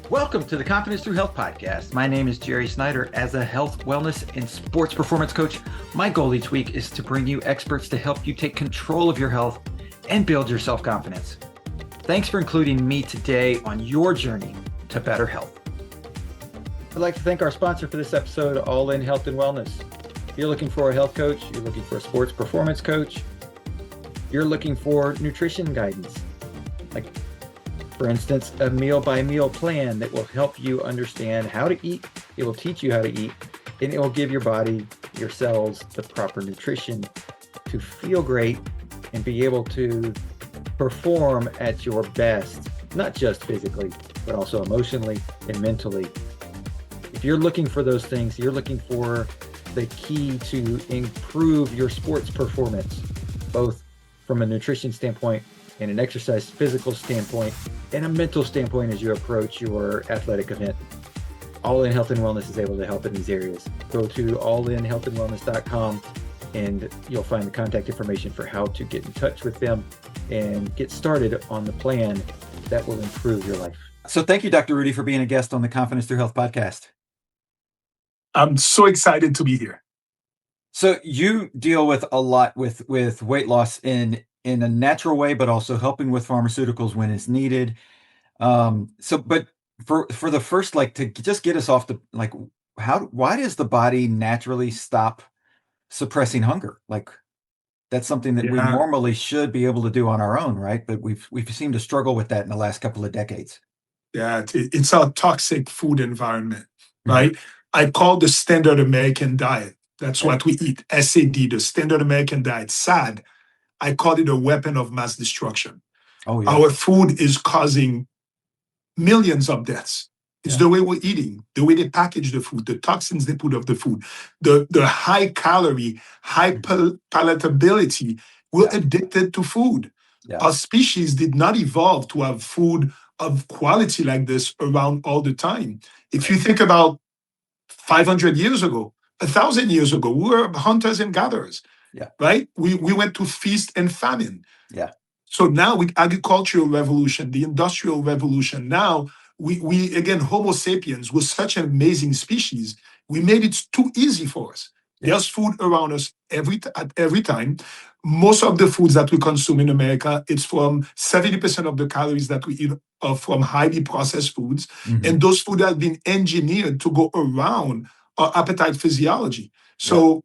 Welcome to the Confidence Through Health podcast. My name is Jerry Snyder. As a health, wellness, and sports performance coach, my goal each week is to bring you experts to help you take control of your health and build your self-confidence. Thanks for including me today on your journey to better health. I'd like to thank our sponsor for this episode, All In Health and Wellness. If you're looking for a health coach, you're looking for a sports performance coach, you're looking for nutrition guidance, like for instance, a meal-by-meal plan that will help you understand how to eat. It will teach you how to eat, and it will give your body, your cells, the proper nutrition to feel great and be able to perform at your best, not just physically, but also emotionally and mentally. If you're looking for those things, you're looking for the key to improve your sports performance, both from a nutrition standpoint and an exercise physical standpoint and a mental standpoint as you approach your athletic event. All In Health and Wellness is able to help in these areas. Go to allinhealthandwellness.com and you'll find the contact information for how to get in touch with them and get started on the plan that will improve your life. So thank you, Dr. Rudy, for being a guest on the Confidence Through Health podcast. I'm so excited to be here. So you deal with a lot with weight loss in a natural way, but also helping with pharmaceuticals when it's needed. But for the first, to just get us off the, why does the body naturally stop suppressing hunger? That's something that we normally should be able to do on our own, right? But we've seemed to struggle with that in the last couple of decades. Yeah, it's our toxic food environment, right? I call the standard American diet. That's what we eat. SAD, the standard American diet. SAD. I call it a weapon of mass destruction. Oh, yeah. Our food is causing millions of deaths. It's the way we're eating, the way they package the food, the toxins they put of the food, the high calorie, high palatability. We're addicted to food. Yeah. Our species did not evolve to have food of quality like this around all the time. If you think about 500 years ago, 1,000 years ago, we were hunters and gatherers. Yeah. Right? We went to feast and famine. Yeah. So now with agricultural revolution, the industrial revolution, now we again, Homo sapiens was such an amazing species. We made it too easy for us. Yeah. There's food around us at every time. Most of the foods that we consume in America, it's from 70% of the calories that we eat are from highly processed foods. Mm-hmm. And those foods have been engineered to go around our appetite physiology. So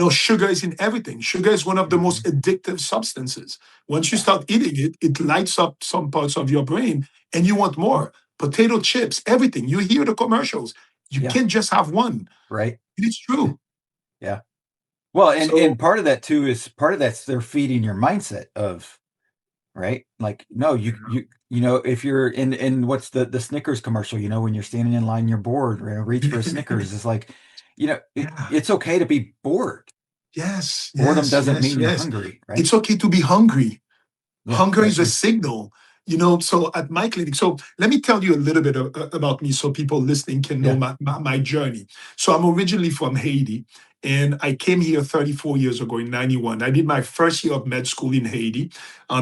sugar is in everything. Sugar is one of the most addictive substances. Once you start eating it, it lights up some parts of your brain and you want more. Potato chips, everything. You hear the commercials. You can't just have one. Right. It's true. Yeah. Well, and part of that too is they're feeding your mindset of, right? If you're in what's the Snickers commercial, when you're standing in line, you're bored, reach for a Snickers. It's it's okay to be bored. Yes. Boredom doesn't mean you're hungry, right? It's okay to be hungry. Yeah, hunger is a signal, so at my clinic. So let me tell you a little bit about me so people listening can know my journey. So I'm originally from Haiti and I came here 34 years ago in 91. I did my first year of med school in Haiti.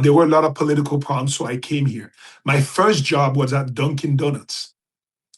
There were a lot of political problems, so I came here. My first job was at Dunkin' Donuts.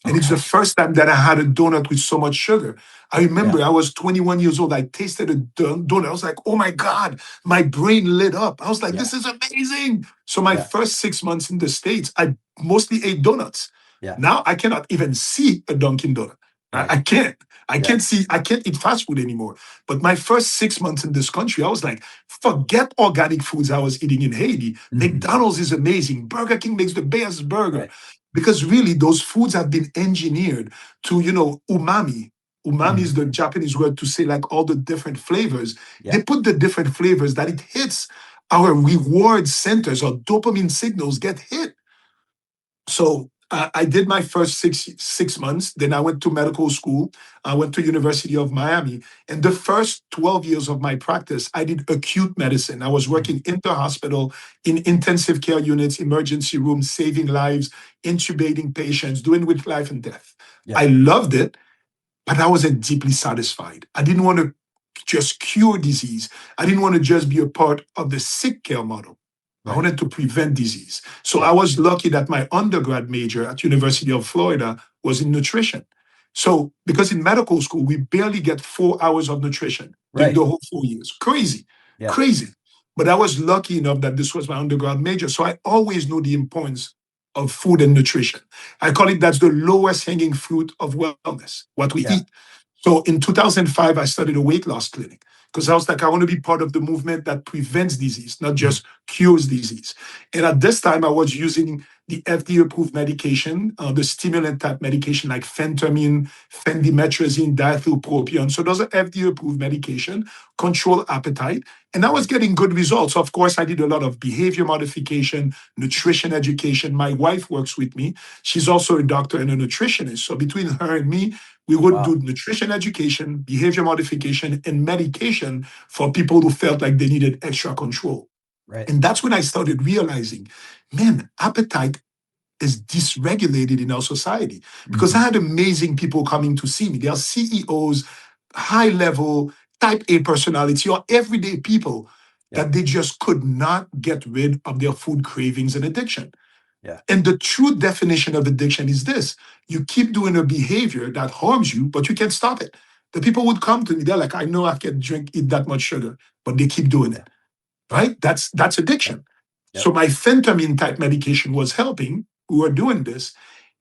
And it's the first time that I had a donut with so much sugar. I remember I was 21 years old. I tasted a donut. I was like, oh my God, my brain lit up. I was like, this is amazing. So my first 6 months in the States, I mostly ate donuts. Yeah. Now I cannot even see a Dunkin' Donut. Right. I can't. I can't eat fast food anymore. But my first 6 months in this country, I was like, forget organic foods I was eating in Haiti. Mm-hmm. McDonald's is amazing. Burger King makes the best burger. Right. Because really, those foods have been engineered to, umami. Umami is the Japanese word to say all the different flavors. Yeah. They put the different flavors that it hits our reward centers, or dopamine signals get hit. So I did my first six months. Then I went to medical school. I went to University of Miami. And the first 12 years of my practice, I did acute medicine. I was working inter-hospital in intensive care units, emergency rooms, saving lives, intubating patients, doing with life and death. Yeah. I loved it, but I wasn't deeply satisfied. I didn't want to just cure disease. I didn't want to just be a part of the sick care model. I Right. wanted to prevent disease. So I Yeah. was lucky that my undergrad major at University of Florida was in nutrition. So because in medical school, we barely get 4 hours of nutrition during Right. the whole 4 years. Crazy, Yeah. crazy. But I was lucky enough that this was my undergrad major. So I always knew the importance of food and nutrition. I call it that's the lowest hanging fruit of wellness, what we Yeah. eat. So in 2005, I started a weight loss clinic because I was like, I want to be part of the movement that prevents disease, not Mhm. just cures disease. And at this time, I was using the FDA approved medication, the stimulant type medication like phentermine, phendimetrazine, diethylpropion. So those are FDA approved medication, control appetite. And I was Right. getting good results. Of course, I did a lot of behavior modification, nutrition education. My wife works with me. She's also a doctor and a nutritionist. So between her and me, we would Wow. do nutrition education, behavior modification, and medication for people who felt like they needed extra control. Right. And that's when I started realizing, man, appetite is dysregulated in our society. Because I Mhm. had amazing people coming to see me. They are CEOs, high level, type A personality, or everyday people Yep. that they just could not get rid of their food cravings and addiction. Yeah. And the true definition of addiction is this: you keep doing a behavior that harms you, but you can't stop it. The people would come to me, they're like, I know I can drink, eat that much sugar, but they keep doing Yeah. it, right? That's Yep. addiction. So Yep. my phentermine type medication was helping. We were doing this.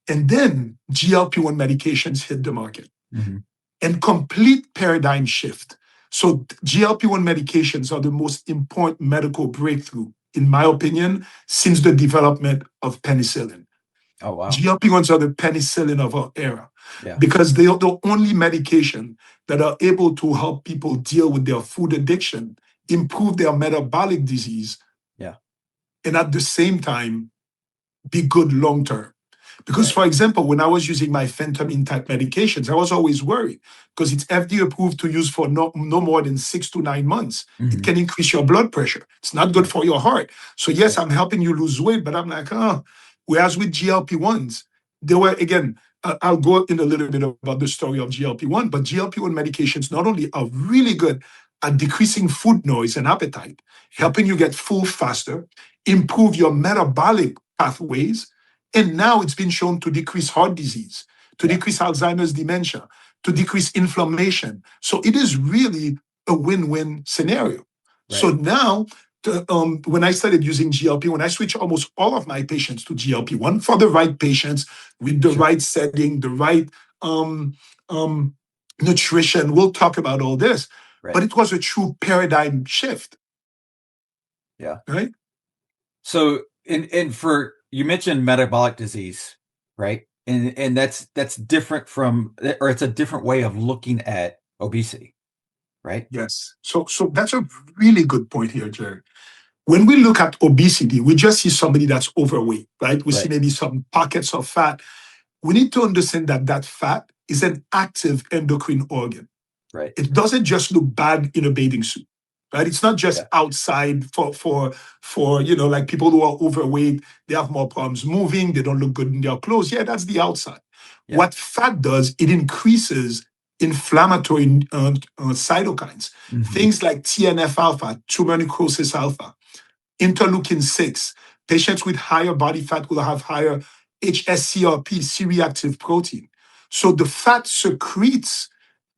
And then GLP-1 medications hit the market Mhm. and complete paradigm shift. So GLP-1 medications are the most important medical breakthrough, in my opinion, since the development of penicillin. Oh, wow. GLP-1s are the penicillin of our era Yeah. because they are the only medication that are able to help people deal with their food addiction, improve their metabolic disease, Yeah. and at the same time, be good long term. Because, Right. for example, when I was using my phentermine type medications, I was always worried because it's FDA approved to use for no more than 6 to 9 months. It Mhm. can increase your blood pressure. It's not good Right. for your heart. So, yes, Right. I'm helping you lose weight, but I'm like, oh. Whereas with GLP-1s, they were, again, I'll go in a little bit about the story of GLP-1, but GLP-1 medications not only are really good at decreasing food noise and appetite, Sure. helping you get full faster, improve your metabolic pathways, and now it's been shown to decrease heart disease, to Yeah. decrease Alzheimer's dementia, to decrease inflammation. So it is really a win-win scenario. So Right. now, when I started using GLP, when I switched almost all of my patients to GLP-1 for the right patients, with the Sure. right setting, the right um, um, nutrition, we'll talk about all this. Right. But it was a true paradigm shift, Yeah. right? So, and for you mentioned metabolic disease, right? And that's different from, or it's a different way of looking at obesity, right? Yes. So that's a really good point here, Jerry. When we look at obesity, we just see somebody that's overweight, right? We see Right. maybe some pockets of fat. We need to understand that that fat is an active endocrine organ. Right. It doesn't just look bad in a bathing suit, right? It's not just Yeah. outside for like people who are overweight, they have more problems moving, they don't look good in their clothes. Yeah, that's the outside. Yeah. What fat does, it increases inflammatory cytokines, Mhm. things like TNF alpha, tumor necrosis alpha, interleukin 6. Patients with higher body fat will have higher HSCRP, C-reactive protein. So the fat secretes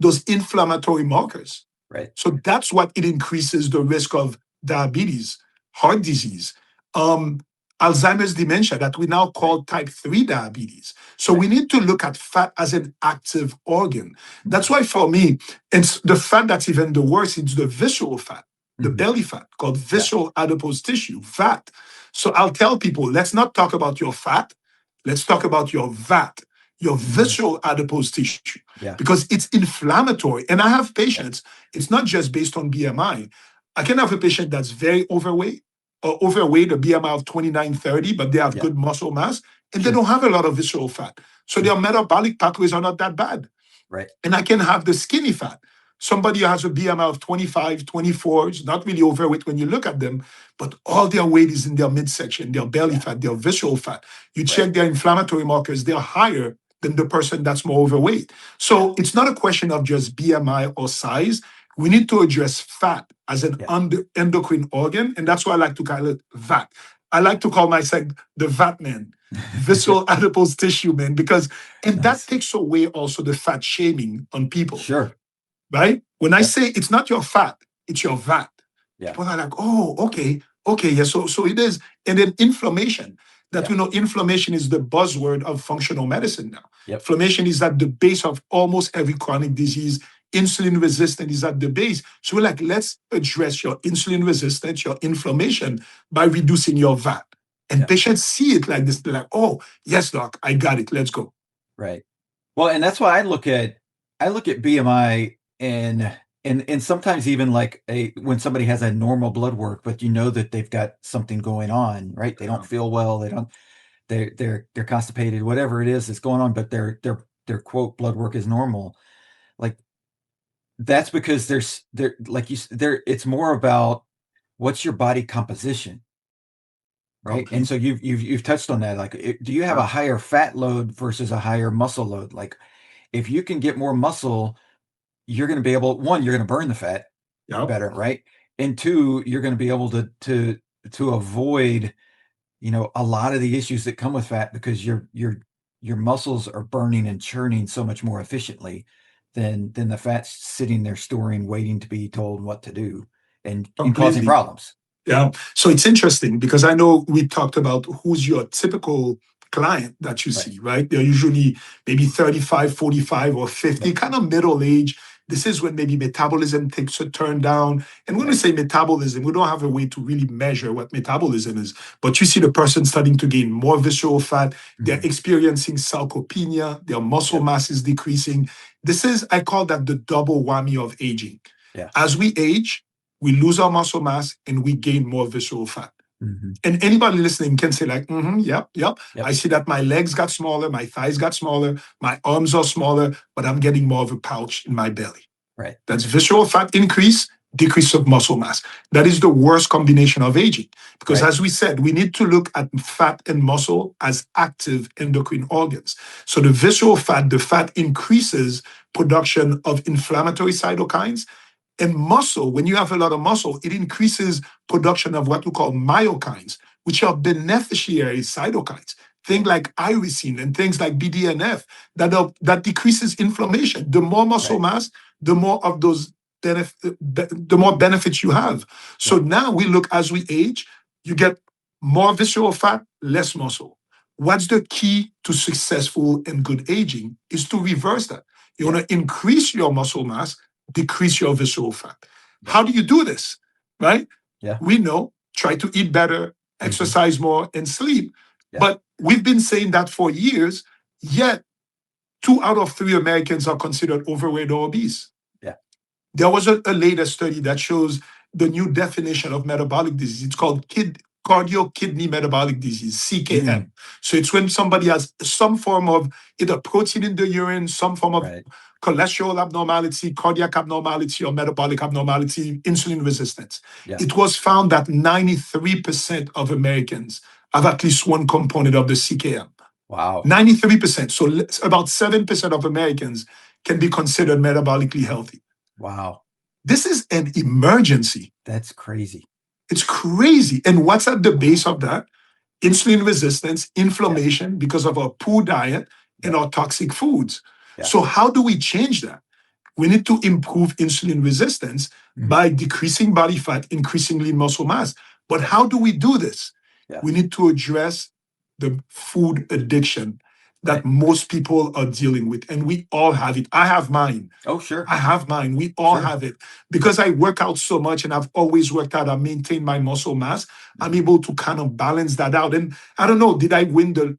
those inflammatory markers. Right. So that's what it increases the risk of diabetes, heart disease, um, Alzheimer's dementia that we now Right. call type 3 diabetes. So we Right. need to look at fat as an active organ. That's Mhm. why for me, it's the fat that's even the worst, it's the visceral fat, the Mhm. belly fat called Yeah. visceral adipose tissue, VAT. So I'll tell people, let's not talk about your fat, let's talk about your VAT, your Mhm. visceral adipose tissue, Yeah. because it's inflammatory. And I have Yeah. patients, it's not just based on BMI. I can have a patient that's very overweight or overweight, a BMI of 29, 30, but they have Yeah. good muscle mass and they Sure. don't have a lot of visceral fat. So their Mhm. metabolic pathways are not that bad. Right. And I can have the skinny fat. Somebody who has a BMI of 25, 24, is not really overweight when you look at them, but all their weight is in their midsection, their belly Yeah. fat, their visceral fat. You Right. check their inflammatory markers, they're higher than the person that's more overweight. Yeah. So it's not a question of just BMI or size. We need to address fat as an Yeah. endocrine organ, and that's why I like to call it VAT. I like to call myself the VAT man, visceral adipose tissue man, because and that Nice. takes away also the fat shaming on people, Sure. right? When I Yep. say it's not your fat, it's your VAT. Yeah. People are like, oh, okay, yeah. So it is, and then inflammation. That Yeah. we know, inflammation is the buzzword of functional medicine now. Yep. Inflammation is at the base of almost every chronic disease. Insulin resistance is at the base. So we're like, let's address your insulin resistance, your inflammation by reducing your VAT. And Yeah. patients see it like this. They're like, oh, yes, doc, I got it. Let's go. Right. Well, and that's why I look at BMI and sometimes even like when somebody has a normal blood work, but you know that they've got something going on, right? They don't feel well, they're constipated, whatever it is that's going on, but their quote blood work is normal. Like that's because it's more about what's your body composition, right? And so you've touched on that. Like, do you have a higher fat load versus a higher muscle load? Like, if you can get more muscle, you're going to be able, one, you're going to burn the fat better, right? And two, you're going to be able to avoid, a lot of the issues that come with fat because your muscles are burning and churning so much more efficiently than the fat's sitting there storing, waiting to be told what to do and causing problems. Yeah. So it's interesting because I know we talked about who's your typical client that you see, right? They're usually maybe 35, 45, or 50, kind of middle age. This is when maybe metabolism takes a turn down. And when we say metabolism, we don't have a way to really measure what metabolism is. But you see the person starting to gain more visceral fat. They're experiencing sarcopenia. Their muscle mass is decreasing. This is, I call that the double whammy of aging. Yeah. As we age, we lose our muscle mass and we gain more visceral fat. And anybody listening can say like, yep. I see that my legs got smaller, my thighs got smaller, my arms are smaller, but I'm getting more of a pouch in my belly. Right. That's visceral fat increase, decrease of muscle mass. That is the worst combination of aging. Because as we said, we need to look at fat and muscle as active endocrine organs. So the visceral fat, the fat increases production of inflammatory cytokines. And muscle, when you have a lot of muscle, it increases production of what we call myokines, which are beneficiary cytokines. Things like irisin and things like BDNF that decreases inflammation. The more muscle mass, the more of those the more benefits you have. So now we look as we age, you get more visceral fat, less muscle. What's the key to successful and good aging is to reverse that. You want to increase your muscle mass, decrease your visceral fat. How do you do this? Right? Yeah. We know, try to eat better, exercise more, and sleep. But we've been saying that for years, yet 2 out of 3 Americans are considered overweight or obese. Yeah. There was a latest study that shows the new definition of metabolic disease. It's called cardio kidney metabolic disease, CKM. So it's when somebody has some form of either protein in the urine, some form of cholesterol abnormality, cardiac abnormality, or metabolic abnormality, insulin resistance. Yeah. It was found that 93% of Americans have at least one component of the CKM. Wow. 93%. So about 7% of Americans can be considered metabolically healthy. Wow. This is an emergency. That's crazy. It's crazy. And what's at the base of that? Insulin resistance, inflammation because of our poor diet and our toxic foods. So how do we change that? We need to improve insulin resistance by decreasing body fat, increasing lean muscle mass. But how do we do this? We need to address the food addiction that most people are dealing with. And we all have it. I have mine. Oh, sure. I have mine. We all have it. Because I work out so much and I've always worked out, I maintain my muscle mass. I'm able to kind of balance that out. And I don't know, did I win the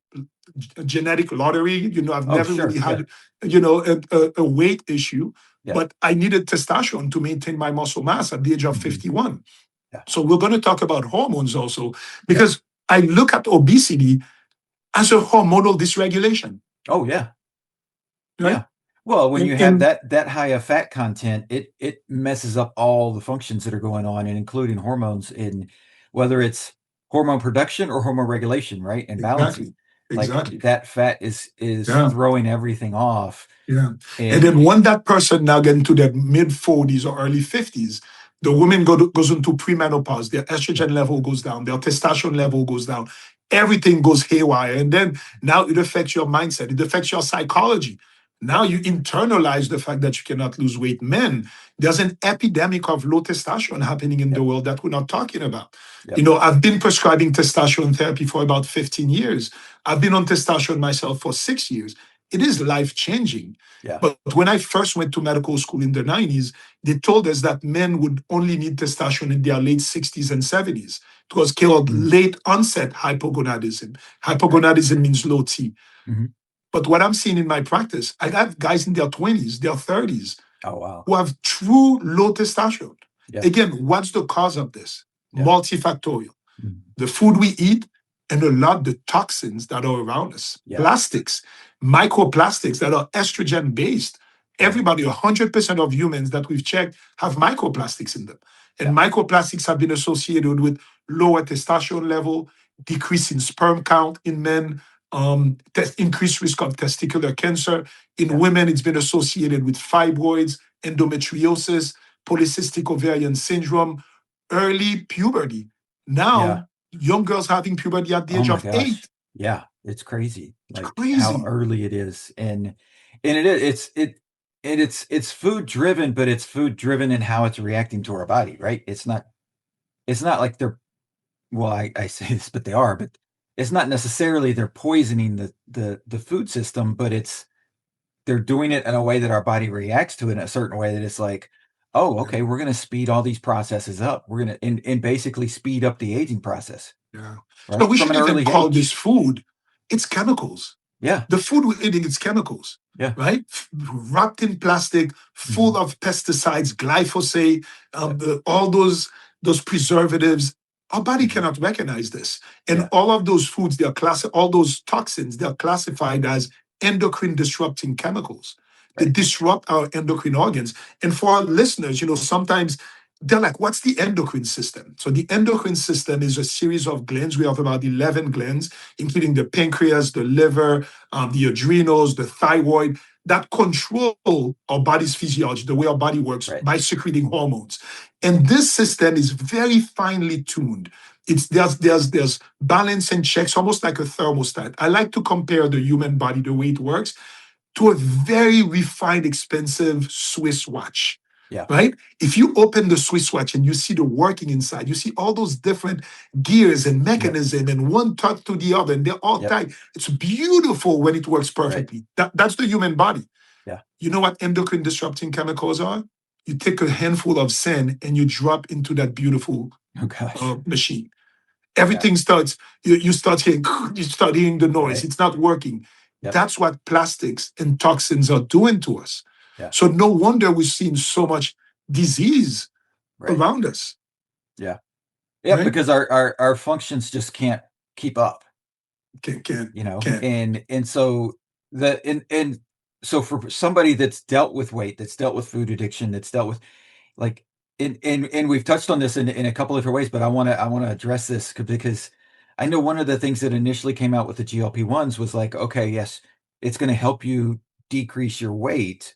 genetic lottery? I've never really had, a weight issue. But I needed testosterone to maintain my muscle mass at the age of 51. So we're going to talk about hormones also, because I look at obesity as a hormonal dysregulation. Oh, yeah. Right? Yeah. Well, when you have that high of fat content, it messes up all the functions that are going on, and including hormones, in whether it's hormone production or hormone regulation, right? And balancing. Exactly. Like that fat is Yeah. throwing everything off. Yeah. And And then when that person now get into their mid 40s or early 50s, the woman goes into premenopause, their estrogen level goes down, their testosterone level goes down, everything goes haywire. And then now it affects your mindset, it affects your psychology. Now you internalize the fact that you cannot lose weight. Men, there's an epidemic of low testosterone happening in the world that we're not talking about. Yep. You know, I've been prescribing testosterone therapy for about 15 years. I've been on testosterone myself for 6 years. It is life changing. Yeah. But when I first went to medical school in the 90s, they told us that men would only need testosterone in their late 60s and 70s. It was called late onset hypogonadism. Hypogonadism means low T. But what I'm seeing in my practice, I have guys in their 20s, their 30s, who have true low testosterone. Yeah. Again, what's the cause of this? Yeah. Multifactorial. The food we eat, and a lot of the toxins that are around us, plastics, microplastics that are estrogen based. Everybody, 100% of humans that we've checked have microplastics in them. And microplastics have been associated with lower testosterone level, decrease in sperm count in men, increased risk of testicular cancer. In women, it's been associated with fibroids, endometriosis, polycystic ovarian syndrome, early puberty. Now, young girls having puberty at the age of 8. Yeah, it's crazy. Like crazy. How early it is. And it's food driven, but it's food driven in how it's reacting to our body, right? It's not like they're, well, I say this, but they are, but it's not necessarily they're poisoning the food system, but they're doing it in a way that our body reacts to it in a certain way that it's like, oh, okay, we're going to speed all these processes up. We're going to, and basically speed up the aging process. Yeah. Right? So we should even call this food, it's chemicals. Yeah. The food we're eating, it's chemicals. Yeah. Right? Wrapped in plastic, full of pesticides, glyphosate, all those preservatives. Our body cannot recognize this. And all of those foods, all those toxins, they're classified as endocrine disrupting chemicals. They disrupt our endocrine organs. And for our listeners, sometimes they're like, what's the endocrine system? So the endocrine system is a series of glands. We have about 11 glands, including the pancreas, the liver, the adrenals, the thyroid, that control our body's physiology, the way our body works by secreting hormones. And this system is very finely tuned. There's balance and checks, almost like a thermostat. I like to compare the human body, the way it works, to a very refined, expensive Swiss watch. Yeah. Right? If you open the Swiss watch and you see the working inside, you see all those different gears and mechanism and one talk to the other, and they're all tight. It's beautiful when it works perfectly. That's the human body. Yeah. You know what endocrine disrupting chemicals are? You take a handful of sand and you drop into that beautiful machine. Everything starts, you start hearing the noise. It's not working. Yep. That's what plastics and toxins are doing to us. Yeah. So no wonder we're seeing so much disease around us. Yeah. Yeah, because our functions just can't keep up. Can't. And so so for somebody that's dealt with weight, that's dealt with food addiction, that's dealt with like and we've touched on this in a couple different ways, but I want to address this because I know one of the things that initially came out with the GLP-1s was like, okay, yes, it's going to help you decrease your weight.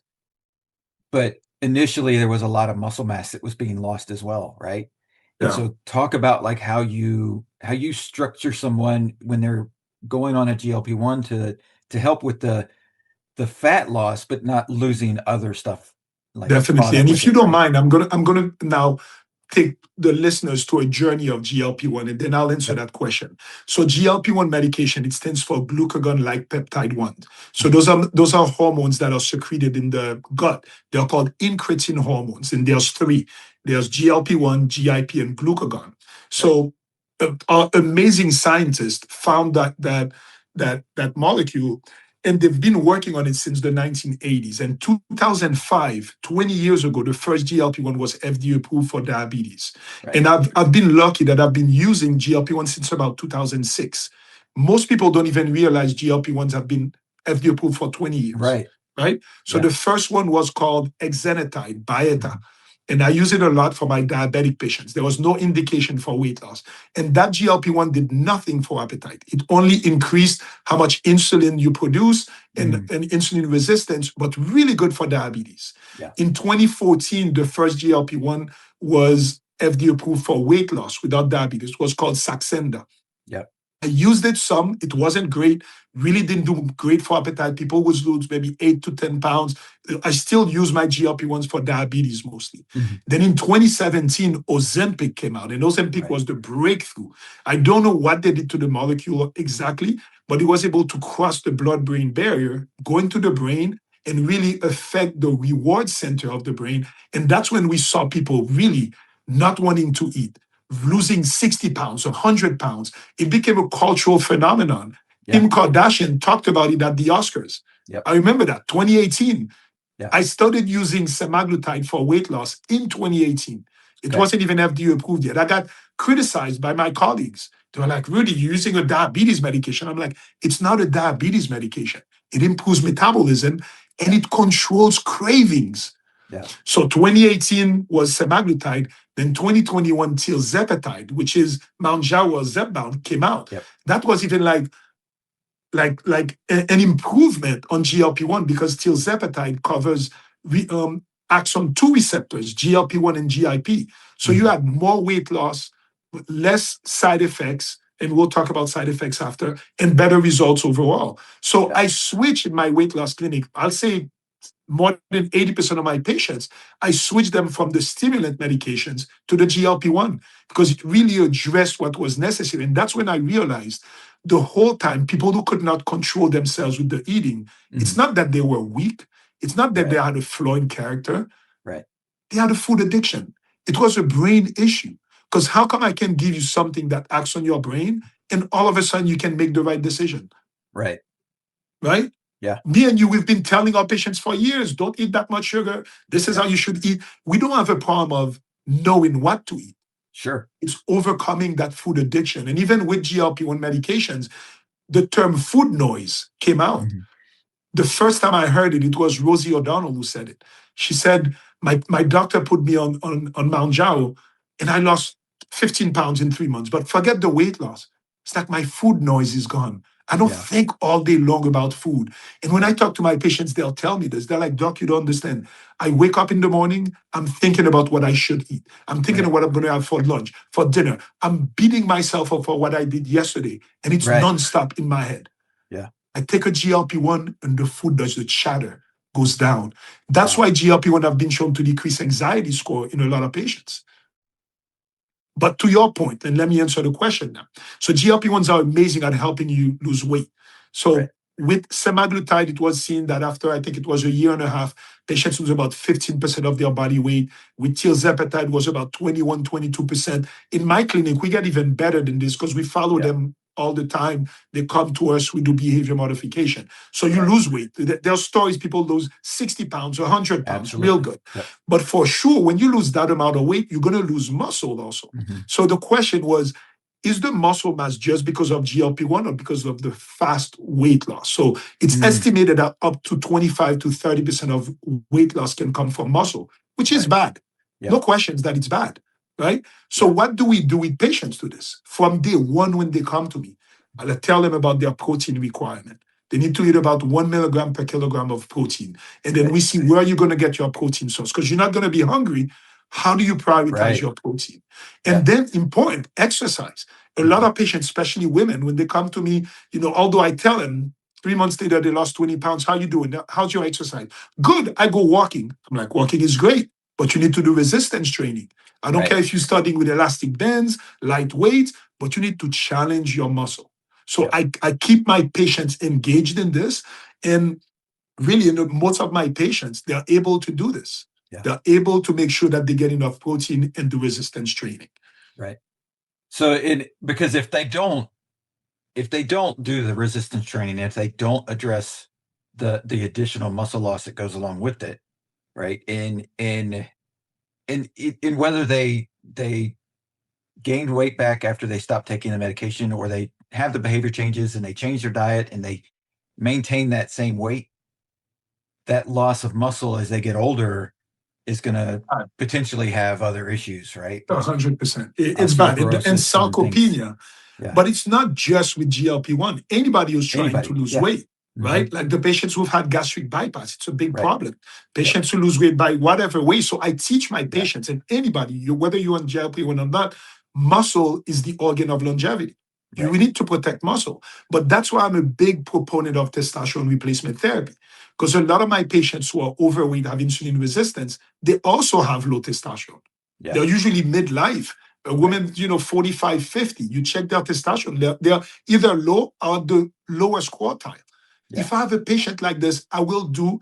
But initially there was a lot of muscle mass that was being lost as well, right? Yeah. And so talk about like how you structure someone when they're going on a GLP-1 to help with the fat loss, but not losing other stuff. Like definitely. And if you don't mind, I'm gonna now take the listeners to a journey of GLP-1, and then I'll answer that question. So GLP-1 medication, it stands for glucagon-like peptide 1. So those are hormones that are secreted in the gut. They're called incretin hormones, and there's 3. There's GLP-1, GIP, and glucagon. So our amazing scientists found that molecule, and they've been working on it since the 1980s. And 2005, 20 years ago, the first GLP-1 was FDA approved for diabetes. Right. And I've been lucky that I've been using GLP-1 since about 2006. Most people don't even realize GLP-1s have been FDA approved for 20 years. Right. So the first one was called exenatide, Byetta. And I use it a lot for my diabetic patients. There was no indication for weight loss. And that GLP-1 did nothing for appetite. It only increased how much insulin you produce and insulin resistance, but really good for diabetes. Yeah. In 2014, the first GLP-1 was FDA approved for weight loss without diabetes. It was called Saxenda. Yep. I used it some. It wasn't great. Really didn't do great for appetite. People would lose maybe 8 to 10 pounds. I still use my GLP-1s for diabetes mostly. Then in 2017, Ozempic came out, and Ozempic was the breakthrough. I don't know what they did to the molecule exactly, but it was able to cross the blood-brain barrier, go into the brain, and really affect the reward center of the brain. And that's when we saw people really not wanting to eat, losing 60 pounds, 100 pounds. It became a cultural phenomenon. Yeah. Kim Kardashian talked about it at the Oscars. Yep. I remember that, 2018. Yeah. I started using semaglutide for weight loss in 2018. It wasn't even FDA approved yet. I got criticized by my colleagues. They were like, Rudy, you're using a diabetes medication. I'm like, it's not a diabetes medication. It improves metabolism and it controls cravings. Yeah. So 2018 was semaglutide. Then 2021 tirzepatide, which is Mounjaro or Zepbound, came out. Yep. That was even like an improvement on GLP-1 because tirzepatide covers axon 2 receptors, GLP-1 and GIP. So you had more weight loss, less side effects, and we'll talk about side effects after, and better results overall. So I switched in my weight loss clinic. I'll say more than 80% of my patients, I switched them from the stimulant medications to the GLP-1 because it really addressed what was necessary. And that's when I realized the whole time, people who could not control themselves with the eating, it's not that they were weak. It's not that they had a flaw in character. Right. They had a food addiction. It was a brain issue. Because how come I can give you something that acts on your brain and all of a sudden you can make the right decision? Right. Right? Yeah. Me and you, we've been telling our patients for years, don't eat that much sugar. This is how you should eat. We don't have a problem of knowing what to eat. Sure. It's overcoming that food addiction. And even with GLP-1 medications, the term food noise came out. The first time I heard it, it was Rosie O'Donnell who said it. She said, my doctor put me on Mounjaro and I lost 15 pounds in 3 months. But forget the weight loss. It's like my food noise is gone. I don't think all day long about food. And when I talk to my patients, they'll tell me this. They're like, Doc, you don't understand. I wake up in the morning, I'm thinking about what I should eat. I'm thinking of what I'm going to have for lunch, for dinner. I'm beating myself up for what I did yesterday. And it's nonstop in my head. Yeah. I take a GLP-1 and the food does the chatter, goes down. That's why GLP-1 have been shown to decrease anxiety score in a lot of patients. But to your point, and let me answer the question now. So GLP-1s are amazing at helping you lose weight. So with semaglutide, it was seen that after, I think it was a year and a half, patients lose about 15% of their body weight. With tirzepatide, was about 21, 22%. In my clinic, we get even better than this because we follow them all the time. They come to us, we do behavior modification. So you lose weight. There are stories people lose 60 pounds or 100 pounds, real good. But for sure, when you lose that amount of weight, you're going to lose muscle also. So the question was, is the muscle mass just because of GLP-1 or because of the fast weight loss? So it's estimated that up to 25 to 30% of weight loss can come from muscle, which is bad. No questions that it's bad. Right? So what do we do with patients to this? From day one, when they come to me, I'll tell them about their protein requirement. They need to eat about 1 milligram per kilogram of protein. And then we see where you're going to get your protein source because you're not going to be hungry. How do you prioritize your protein? And then important, exercise. A lot of patients, especially women, when they come to me, although I tell them 3 months later, they lost 20 pounds. How you doing? How's your exercise? Good. I go walking. I'm like, walking is great, but you need to do resistance training. I don't care if you're starting with elastic bands, light weights, but you need to challenge your muscle. So I keep my patients engaged in this. And really, most of my patients, they're able to do this. They're able to make sure that they get enough protein and do resistance training. Right. So because if they don't do the resistance training, if they don't address the additional muscle loss that goes along with it, right? And whether they gained weight back after they stopped taking the medication, or they have the behavior changes and they change their diet and they maintain that same weight, that loss of muscle as they get older is going to potentially have other issues, right? 100%. It's bad. And Osteoporosis and things. sarcopenia. Yeah. But it's not just with GLP-1. Anybody who's trying to lose weight, right? Like the patients who've had gastric bypass, it's a big problem. Patients who lose weight by whatever way. So I teach my patients and anybody, whether you're on GLP-1 or not, muscle is the organ of longevity. We need to protect muscle. But that's why I'm a big proponent of testosterone replacement therapy. Because a lot of my patients who are overweight, have insulin resistance, they also have low testosterone. Yeah. They're usually midlife. A woman, 45, 50, you check their testosterone, they're either low or the lowest quartile. Yeah. If I have a patient like this, I will do,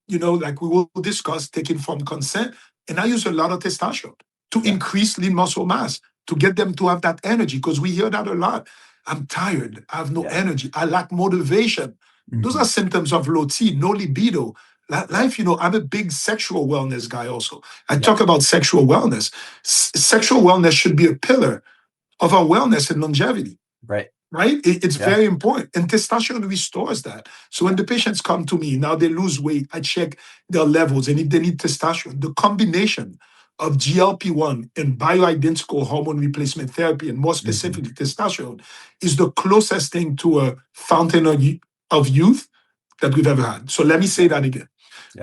like we will discuss taking from consent, and I use a lot of testosterone to increase lean muscle mass, to get them to have that energy, because we hear that a lot. I'm tired, I have no energy, I lack motivation. Those are symptoms of low T, no libido. Life, I'm a big sexual wellness guy also. I talk about sexual wellness. Sexual wellness should be a pillar of our wellness and longevity. Right? It's very important. And testosterone restores that. So when the patients come to me, now they lose weight, I check their levels. And if they need testosterone, the combination of GLP-1 and bioidentical hormone replacement therapy, and more specifically testosterone, is the closest thing to a fountain of youth that we've ever had. So let me say that again.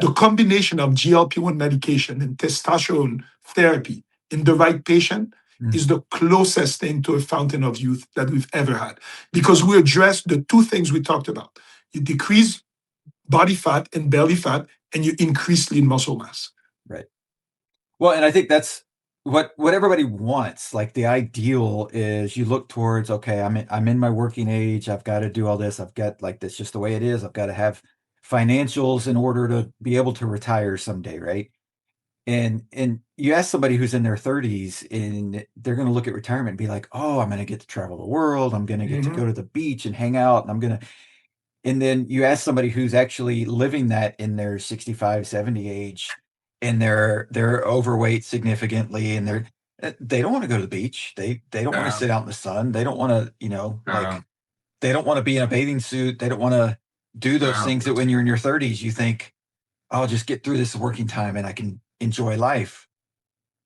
The combination of GLP-1 medication and testosterone therapy in the right patient is the closest thing to a fountain of youth that we've ever had. Because we address the two things we talked about. You decrease body fat and belly fat, and you increase lean muscle mass. Right. Well, and I think that's what everybody wants. Like the ideal is you look towards, okay, I'm in my working age. I've got to do all this. I've got like, that's just the way it is. I've got to have financials in order to be able to retire someday, right? And you ask somebody who's in their 30s, and they're going to look at retirement and be like, oh, I'm going to get to travel the world. I'm going to get to go to the beach and hang out. And then you ask somebody who's actually living that in their 65, 70 age, and they're overweight significantly, and they don't want to go to the beach. They don't want to sit out in the sun. They don't want to, like, they don't want to be in a bathing suit. They don't want to do those things that when you're in your 30s, you think, I'll just get through this working time and I can enjoy life.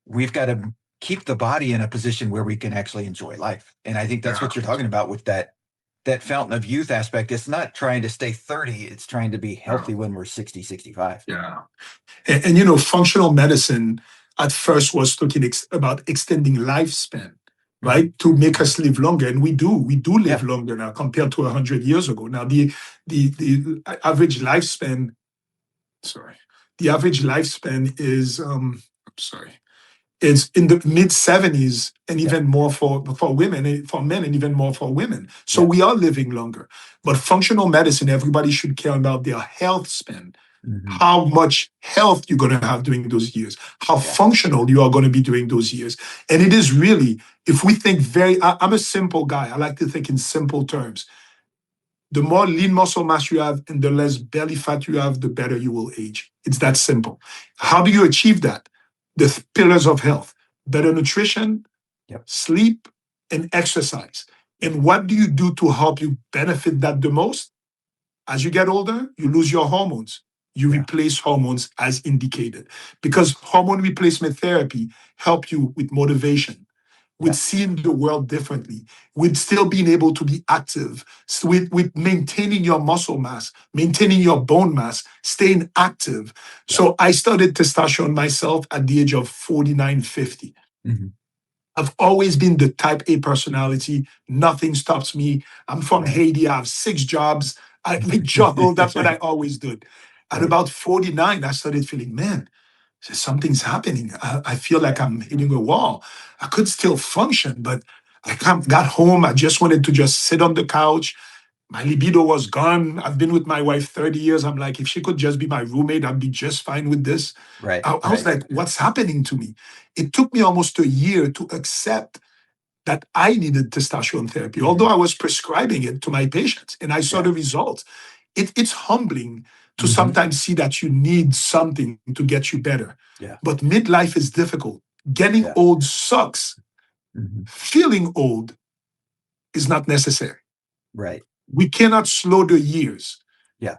We've got to keep the body in a position where we can actually enjoy life. And I think that's what you're talking about with that fountain of youth aspect. It's not trying to stay 30. It's trying to be healthy when we're 60, 65. Yeah. And functional medicine at first was talking about extending lifespan, right? To make us live longer. And we do live longer now compared to 100 years ago. Now, the average lifespan, is in the mid 70s, and even more for women, for men, and even more for women. So we are living longer. But functional medicine, everybody should care about their health span. How much health you're going to have during those years, how functional you are going to be during those years. And it is really, if we think I'm a simple guy. I like to think in simple terms. The more lean muscle mass you have and the less belly fat you have, the better you will age. It's that simple. How do you achieve that? The pillars of health: better nutrition, sleep, and exercise. And what do you do to help you benefit that the most? As you get older, you lose your hormones. You replace hormones as indicated, because hormone replacement therapy helps you with motivation, with seeing the world differently, with still being able to be active, with maintaining your muscle mass, maintaining your bone mass, staying active. So I started testosterone myself at the age of 49, 50. I've always been the type A personality. Nothing stops me. I'm from Haiti. I have 6 jobs. I juggle. That's what I always did. At about 49, I started feeling, man, something's happening. I feel like I'm hitting a wall. I could still function, but I got home. I just wanted to just sit on the couch. My libido was gone. I've been with my wife 30 years. I'm like, if she could just be my roommate, I'd be just fine with this. I was like, what's happening to me? It took me almost a year to accept that I needed testosterone therapy, although I was prescribing it to my patients, and I saw the results. It's humbling to sometimes see that you need something to get you better. But midlife is difficult. Getting old sucks. Feeling old is not necessary. We cannot slow the years,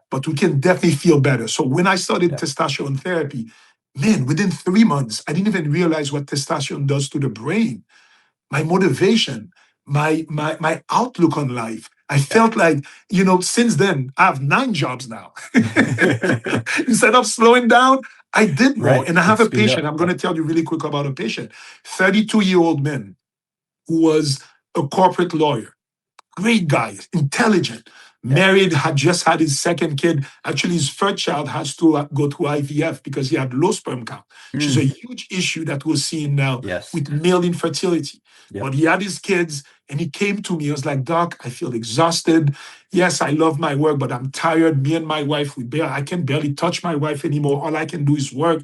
but we can definitely feel better. So when I started testosterone therapy, Man, within 3 months, I didn't even realize what testosterone does to the brain, my motivation, my outlook on life. I Yeah. felt like, since then, I have 9 jobs now. Instead of slowing down, I did more. Right. And I have It's a speed patient. up. I'm going Yeah. to tell you really quick about a patient. 32-year-old man who was a corporate lawyer. Great guy, intelligent, Yeah. married, had just had his second kid. Actually, his first child has to go through IVF because he had low sperm count, which is a Mm. huge issue that we're seeing now Yes. with male infertility. Yep. But he had his kids and he came to me. I was like, Doc, I feel exhausted. Yes, I love my work, but I'm tired. Me and my wife, I can barely touch my wife anymore. All I can do is work.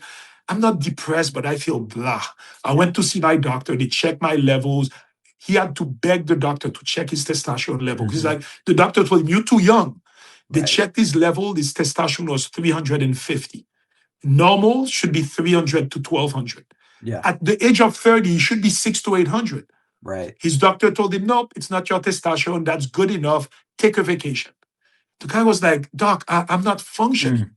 I'm not depressed, but I feel blah. I Yeah. went to see my doctor. They checked my levels. He had to beg the doctor to check his testosterone level. He's Hmm. like, the doctor told him, you're too young. They Right. checked his level, his testosterone was 350. Normal should be 300 to 1200. Yeah. At the age of 30, he should be 6 to 800. Right. His doctor told him, nope, it's not your testosterone. That's good enough. Take a vacation. The guy was like, Doc, I'm not functioning.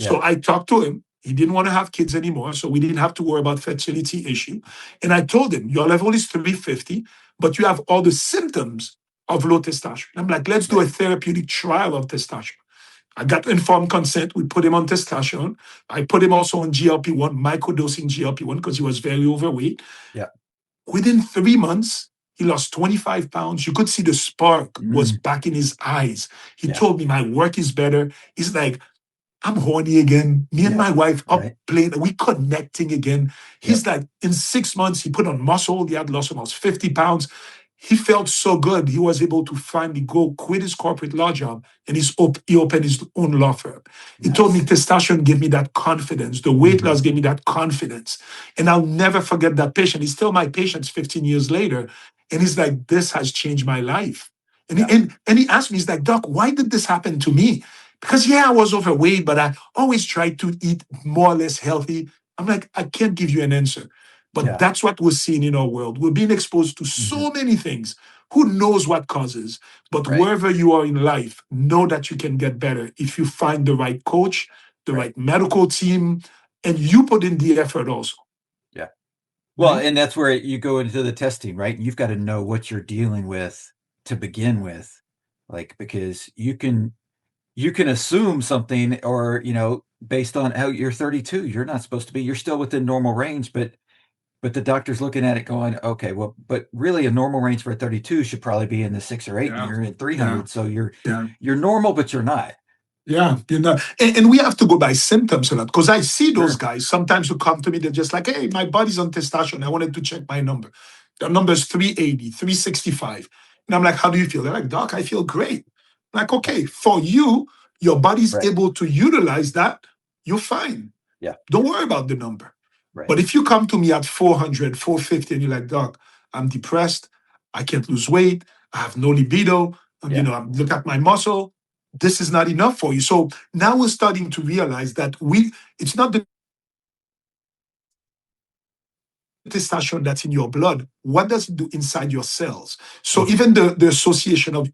Mm. So Yeah. I talked to him. He didn't want to have kids anymore. So we didn't have to worry about fertility issue. And I told him, your level is 350, but you have all the symptoms of low testosterone. I'm like, let's do a Right. therapeutic trial of testosterone. I got informed consent. We put him on testosterone. I put him also on GLP-1, microdosing GLP-1 because he was very overweight. Yeah. Within 3 months, he lost 25 pounds. You could see the spark was Mm. back in his eyes. He Yeah. told me my work is better. He's like, I'm horny again. Me and Yeah. my wife up Right. playing, we connecting again. He's Yep. like, in 6 months, he put on muscle. He had lost almost 50 pounds. He felt so good. He was able to finally go quit his corporate law job and he opened his own law firm. He told me Nice. testosterone gave me that confidence. The weight Hmm. loss gave me that confidence. And I'll never forget that patient. He's still my patient 15 years later. And he's like, this has changed my life. And Yeah. and he asked me, he's like, Doc, why did this happen to me? Because yeah, I was overweight, but I always tried to eat more or less healthy. I'm like, I can't give you an answer. But Yeah. that's what we're seeing in our world. We're being exposed to Hmm. so many things. Who knows what causes? But Right. wherever you are in life, know that you can get better if you find the right coach, the Right. right medical team, and you put in the effort also. Yeah. Well, Right? and that's where you go into the testing, right? You've got to know what you're dealing with to begin with, like, because you can assume something, or based on how you're 32, you're not supposed to be. You're still within normal range, but the doctor's looking at it going, okay, well, but really a normal range for a 32 should probably be in the 6 or 8, and Yeah. you're in Yeah. 300, so Yeah. you're normal, but you're not. Yeah, and we have to go by symptoms a lot because I see those Sure. guys sometimes who come to me, they're just like, hey, my body's on testosterone. I wanted to check my number. The number is 380, 365. And I'm like, how do you feel? They're like, Doc, I feel great. I'm like, Yeah. okay, for you, your body's Right. able to utilize that. You're fine. Yeah. Don't worry about the number. Right. But if you come to me at 400, 450, and you're like, Doc, I'm depressed. I can't lose weight. I have no libido. Yeah. Look at my muscle. This is not enough for you. So now we're starting to realize that it's not the testosterone that's in your blood. What does it do inside your cells? So Hmm. even the association of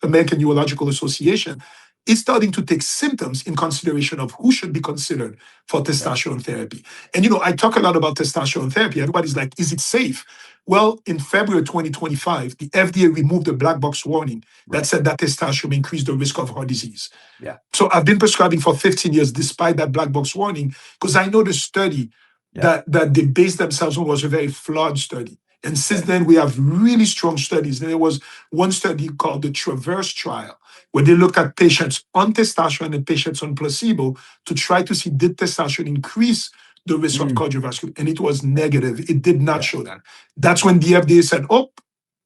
American Neurological Association is starting to take symptoms in consideration of who should be considered for Right. testosterone therapy. And I talk a lot about testosterone therapy. Everybody's like, is it safe? Well, in February 2025, the FDA removed a black box warning that Right. said that testosterone increased the risk of heart disease. Yeah. So I've been prescribing for 15 years despite that black box warning because I know the study Yeah. that they based themselves on was a very flawed study. And since Right. then, we have really strong studies. There was one study called the Traverse trial, where they looked at patients on testosterone and patients on placebo to try to see did testosterone increase the risk of Mm. cardiovascular, and it was Right. negative. It did not Yeah. show that. That's when the FDA said, oh,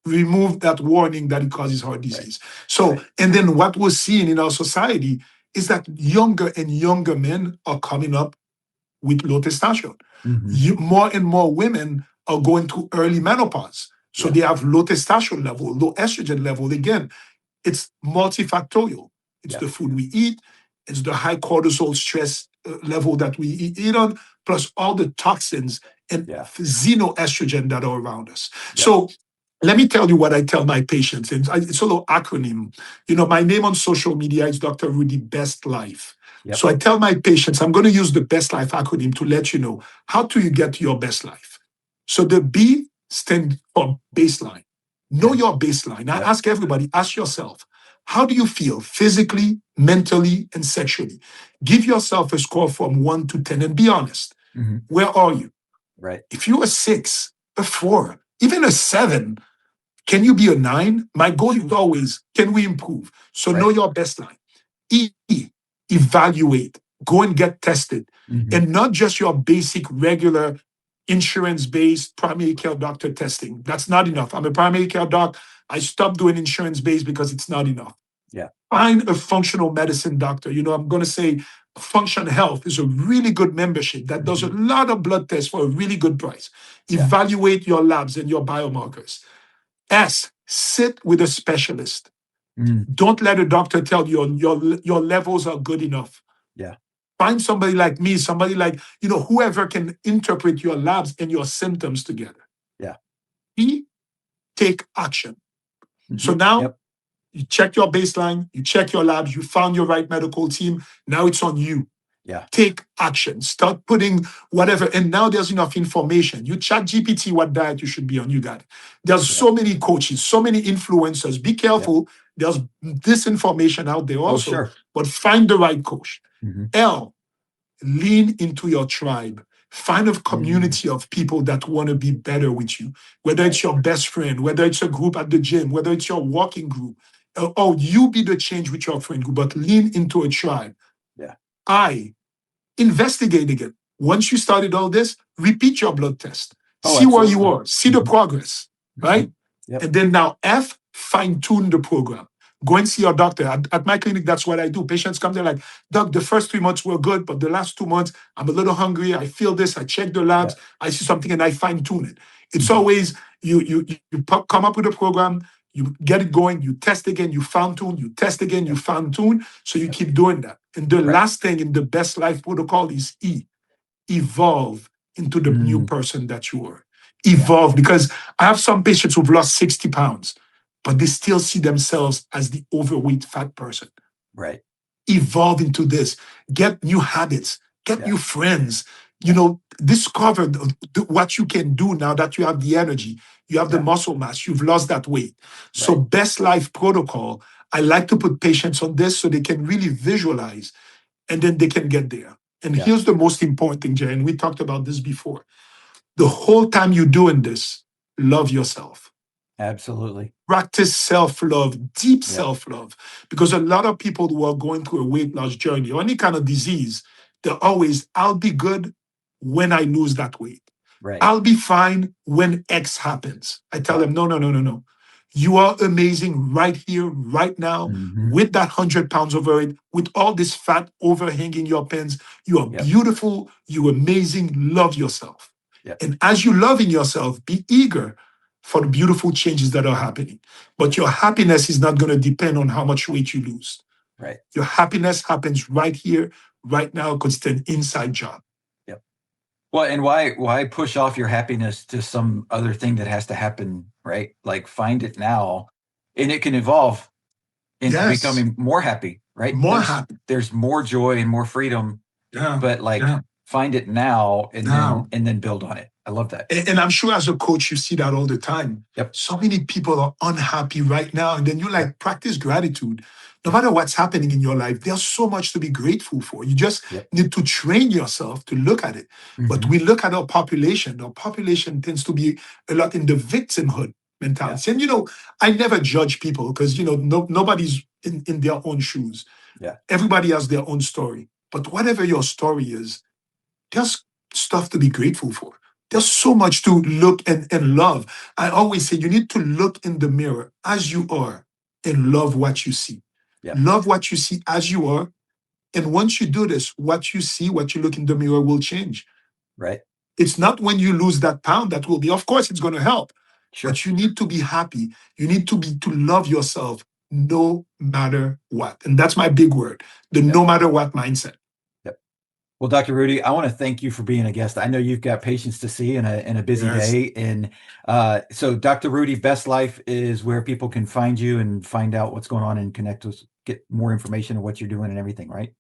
remove that warning that it causes heart Right. disease. So, Right. and then what we're seeing in our society is that younger and younger men are coming up with low testosterone. Hmm. More and more women are going through early menopause. So Yeah. they have low testosterone level, low estrogen level. Again, it's multifactorial. It's Yeah. the food we eat, it's the high cortisol stress level that we eat on, plus all the toxins and Yeah. xenoestrogen that are around us. Yeah. So let me tell you what I tell my patients. And it's a little acronym. My name on social media is Dr. Rudy Best Life. Yep. So I tell my patients, I'm going to use the best life acronym to let you know how do you get to your best life. So the B stands for baseline. Know Okay. your baseline. I Yep. ask everybody, ask yourself, how do you feel physically, mentally, and sexually? Give yourself a score from 1 to 10 and be honest. Mhm. Where are you? Right. If you're a 6, a 4, even a 7, can you be a 9? My goal is always, can we improve? So know Right. your baseline. E, evaluate, go and get tested. Mhm. And not just your basic, regular, insurance-based primary care doctor testing. That's not enough. I'm a primary care doc. I stopped doing insurance-based because it's not enough. Yeah. Find a functional medicine doctor. I'm going to say Function Health is a really good membership that does a lot of blood tests for a really good price. Yeah. Evaluate your labs and your biomarkers. S, sit with a specialist. Mm. Don't let a doctor tell you your levels are good enough. Yeah. Find somebody like me, somebody like, whoever can interpret your labs and your symptoms together. Yeah. E, take action. So Mhm. now Yep. you check your baseline, you check your labs, you found your right medical team. Now it's on you. Yeah. Take action. Start putting whatever. And now there's enough information. You chat GPT what diet you should be on. You got it. There's Yeah. so many coaches, so many influencers. Be careful. There's disinformation out there Oh, also. sure. But find the right coach. Mhm. L, lean into your tribe. Find a Mm. community of people that want to be better with you, whether it's Right. your best friend, whether it's a group at the gym, whether it's your walking group, or you be the change with your friend group, but lean into a tribe. Yeah. Investigate again. Once you started all this, repeat your blood test. Oh, See where you absolutely. are. See the Mhm. progress, right? Mhm. Yep. And then now F, fine tune the program. Go and see your doctor. At my clinic, that's what I do. Patients come there like, Doc, the first 3 months were good, but the last 2 months, I'm a little hungry. I feel this. I check the labs. Yeah. I see something and I fine tune it. It's Mhm. always come up with a program, you get it going, you test again, you fine tune, you test again, you Yep. fine tune. So you Yep. keep doing that. And the Right. last thing in the best life protocol is E, evolve into the new Mm. person that you are. Yeah. Evolve, because I have some patients who've lost 60 pounds, but they still see themselves as the overweight fat person. Right. Evolve into this. Get new habits, get Yeah. new friends, Yeah. discover what you can do now that you have the energy, you have the Yeah. muscle mass, you've lost that weight. So, Right. best life protocol, I like to put patients on this so they can really visualize and then they can get there. And Yeah. here's the most important thing, Jay, and we talked about this before. The whole time you're doing this, love yourself. Absolutely. Practice self-love, deep Yep. self-love. Because a lot of people who are going through a weight loss journey or any kind of disease, they're always, I'll be good when I lose that weight. Right. I'll be fine when X happens. I tell Yeah. them, no, no, no, no, no. You are amazing right here, right now, Mhm. with that 100 pounds over it, with all this fat overhanging your pants. You are Yep. beautiful. You're amazing. Love yourself. Yep. And as you loving yourself, be eager for the beautiful changes that are happening. But your happiness is not going to depend on how much weight you lose. Right. Your happiness happens right here, right now, because it's an inside job. Yep. Well, and why push off your happiness to some other thing that has to happen, right? Like find it now, and it can evolve into Yes, becoming more happy, right? more happy. There's more joy and more freedom, Yeah, but like yeah. find it now Now, and then build on it. I love that. and I'm sure as a coach, you see that all the time. Yep. So many people are unhappy right now. And then you Yep. practice gratitude. No Yep. matter what's happening in your life, there's so much to be grateful for. You just Yep. need to train yourself to look at it. But Mhm. we look at our population. Our population tends to be a lot in the victimhood Yeah. mentality. And, I never judge people because, nobody's in their own shoes. Yeah. Everybody has their own story. But whatever your story is, there's stuff to be grateful for. There's so much to look and love. I always say you need to look in the mirror as you are and love what you see. Yeah. Love what you see as you are. And once you do this, what you see, what you look in the mirror will change. Right. It's not when you lose that pound that will be, of course, it's going to help, Sure. but you need to be happy. You need to love yourself no matter what. And that's my big word, the Yep. no matter what mindset. Yep. Well, Dr. Rudy, I want to thank you for being a guest. I know you've got patients to see in a busy Yes. day. And so Dr. Rudy, Best Life is where people can find you and find out what's going on and connect with, get more information on what you're doing and everything, right?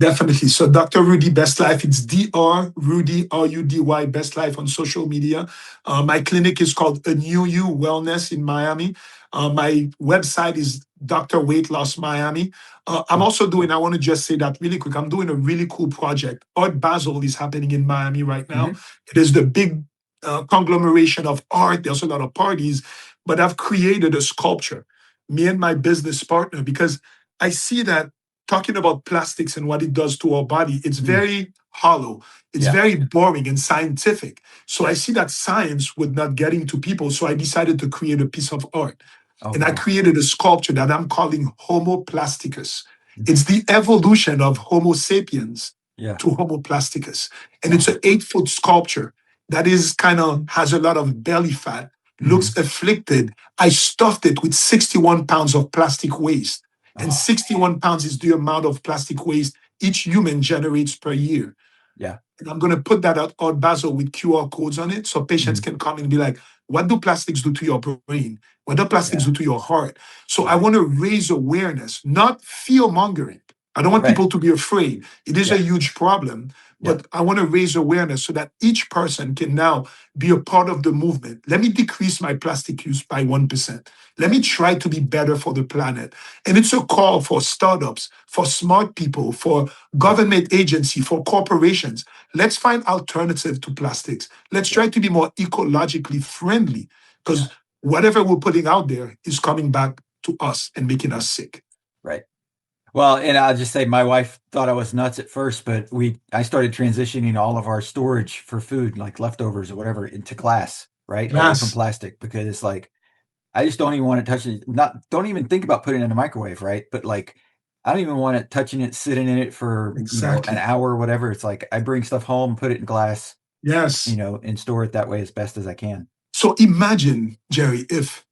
Definitely. So Dr. Rudy Best Life, it's Dr. Rudy, Rudy Best Life on social media. My clinic is called A New You Wellness in Miami. My website is Dr. Weight Loss Miami. I'm also doing, I want to just say that really quick, I'm doing a really cool project. Art Basel is happening in Miami right now. It is the big conglomeration of art. There's a lot of parties, but I've created a sculpture, me and my business partner, because I see that talking about plastics and what it does to our body, it's very hollow. It's very boring and scientific. So I see that science would not get into people. So I decided to create a piece of art. I created a sculpture that I'm calling Homo Plasticus. It's the evolution of Homo sapiens to Homo Plasticus. And it's an 8-foot sculpture that is kind of has a lot of belly fat, looks afflicted. I stuffed it with 61 pounds of plastic waste. And 61 pounds is the amount of plastic waste each human generates per year. And I'm going to put that out Basel with QR codes on it so patients can come and be like, what do plastics do to your brain? What do plastics do to your heart? So I want to raise awareness, not fear mongering. I don't want people to be afraid. It is a huge problem, but I want to raise awareness so that each person can now be a part of the movement. Let me decrease my plastic use by 1%. Let me try to be better for the planet. And it's a call for startups, for smart people, for government agency, for corporations. Let's find alternative to plastics. Let's try to be more ecologically friendly, because whatever we're putting out there is coming back to us and making us sick. Right. Well, and I'll just say my wife thought I was nuts at first, but I started transitioning all of our storage for food, like leftovers or whatever, into glass, right? Away from plastic, because it's like, I just don't even want to touch it. Don't even think about putting it in a microwave, right? But like, I don't even want it touching it, sitting in it for an hour or whatever. It's like, I bring stuff home, put it in glass, and store it that way as best as I can. So imagine, Jerry, if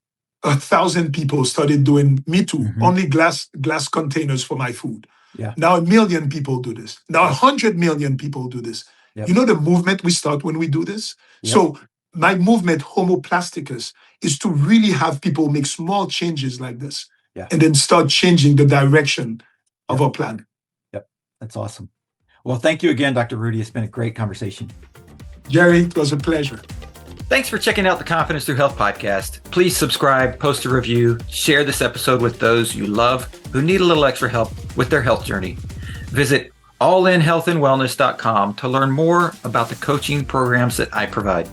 1,000 people started doing Me Too, only glass containers for my food. Now 1 million people do this. Now 100 million people do this. You know the movement we start when we do this? So my movement, Homo Plasticus, is to really have people make small changes like this and then start changing the direction of our planet. That's awesome. Well, thank you again, Dr. Rudy. It's been a great conversation. Jerry, it was a pleasure. Thanks for checking out the Confidence Through Health podcast. Please subscribe, post a review, share this episode with those you love who need a little extra help with their health journey. Visit allinhealthandwellness.com to learn more about the coaching programs that I provide.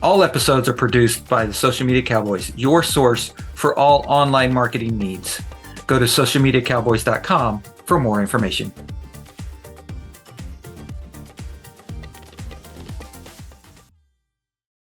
All episodes are produced by the Social Media Cowboys, your source for all online marketing needs. Go to socialmediacowboys.com for more information.